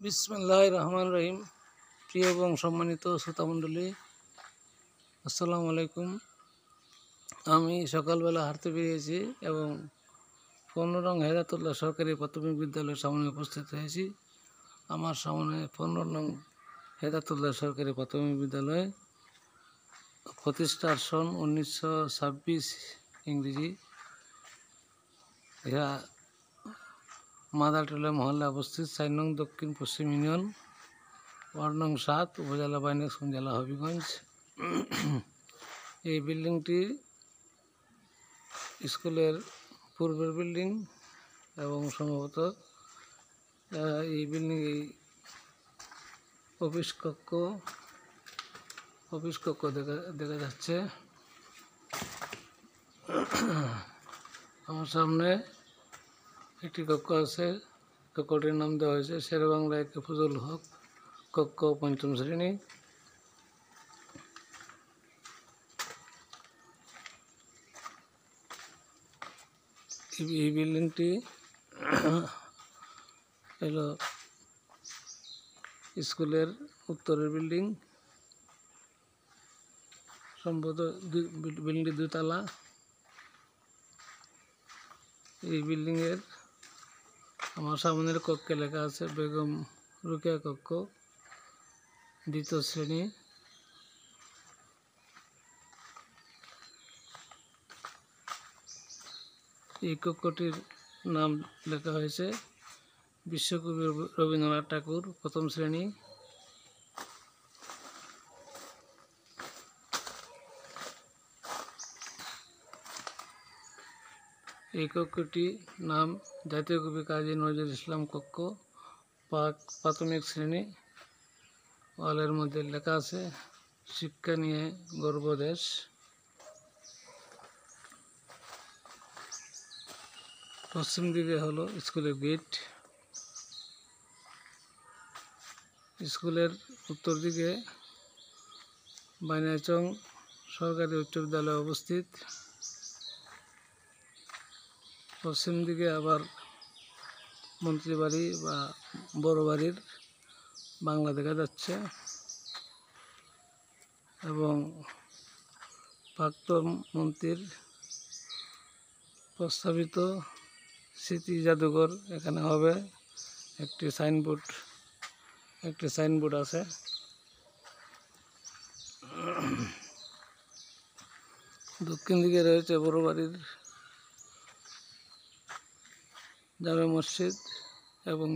বিসমিল্লাহির রহমানির রহিম। প্রিয় এবং সম্মানিত শ্রোতামণ্ডলী, আসসালামু আলাইকুম। আমি সকালবেলা হাঁটতে বেরিয়েছি এবং 15 নং হেদায়েতুল্লাহ সরকারি প্রাথমিক বিদ্যালয়ের সামনে উপস্থিত হয়েছি। আমার সামনে 15 নং হেদায়েতুল্লাহ সরকারি প্রাথমিক বিদ্যালয়, প্রতিষ্ঠার সন 1926 ইংরেজি। ইহা মাদারটোলা মহল্লা অবস্থিত, 4 নং দক্ষিণ পশ্চিম ইউনিয়ন, ওয়ার্ড নং 7, উপজেলা বানিয়াচং, জেলা হবিগঞ্জ। এই বিল্ডিংটি স্কুলের পূর্বের বিল্ডিং এবং সম্ভবত এই বিল্ডিং অফিস কক্ষ দেখা যাচ্ছে। আমার সামনে একটি কক্ষ আছে, কক্ষটির নাম দেওয়া হয়েছে শেরেবাংলা একে ফজল হক কক্ষ, 5ম শ্রেণী। এই বিল্ডিংটি হলো স্কুলের উত্তরের বিল্ডিং। সম্ভবত বিল্ডিংটি 2 তলা। এই বিল্ডিংয়ের আমার সামনের কক্ষে লেখা আছে বেগম রোকেয়া কক্ষ, 2য় শ্রেণী। এই কক্ষটির নাম লেখা হয়েছে বিশ্বকবি রবীন্দ্রনাথ ঠাকুর, 1ম শ্রেণী। এই কক্ষটির নাম জাতীয় কবি কাজী নজরুল ইসলাম কক্ষ, প্রাথমিক শ্রেণী। ওয়ালের মধ্যে লেখা আছে শিক্ষা নিয়ে গর্ব দেশ। পশ্চিম দিকে হলো স্কুলের গেট। স্কুলের উত্তর দিকে বানিয়াচং সরকারি উচ্চ বিদ্যালয় অবস্থিত। পশ্চিম দিকে আবার মন্ত্রী বাড়ি বা বড় বাড়ির বাংলা দেখা যাচ্ছে এবং প্রাক্তন মন্ত্রীর প্রস্তাবিত স্মৃতি জাদুঘর এখানে হবে। একটি সাইনবোর্ড আছে। দক্ষিণ দিকে রয়েছে বড় বাড়ির জামে মসজিদ এবং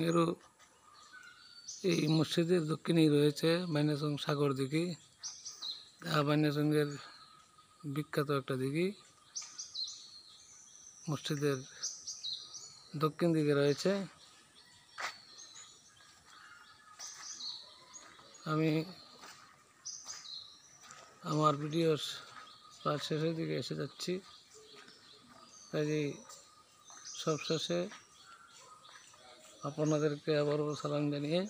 এই মসজিদের দক্ষিণেই রয়েছে বানিয়াচং সাগর দিঘি, বানিয়াচংয়ের বিখ্যাত একটা দিঘি। মসজিদের দক্ষিণ দিকে রয়েছে। আমি আমার ভিডিওর প্রায় শেষের দিকে এসে যাচ্ছি, কাজেই সবশেষে আপনাদেরকে আবারও সালাম জানিয়ে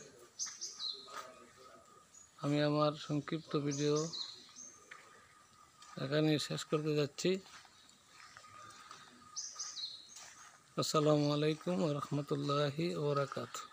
আমি আমার সংক্ষিপ্ত ভিডিও এখানে শেষ করতে যাচ্ছি। আসসালামু আলাইকুম ওয়া রাহমাতুল্লাহি ওয়া বারাকাতুহু।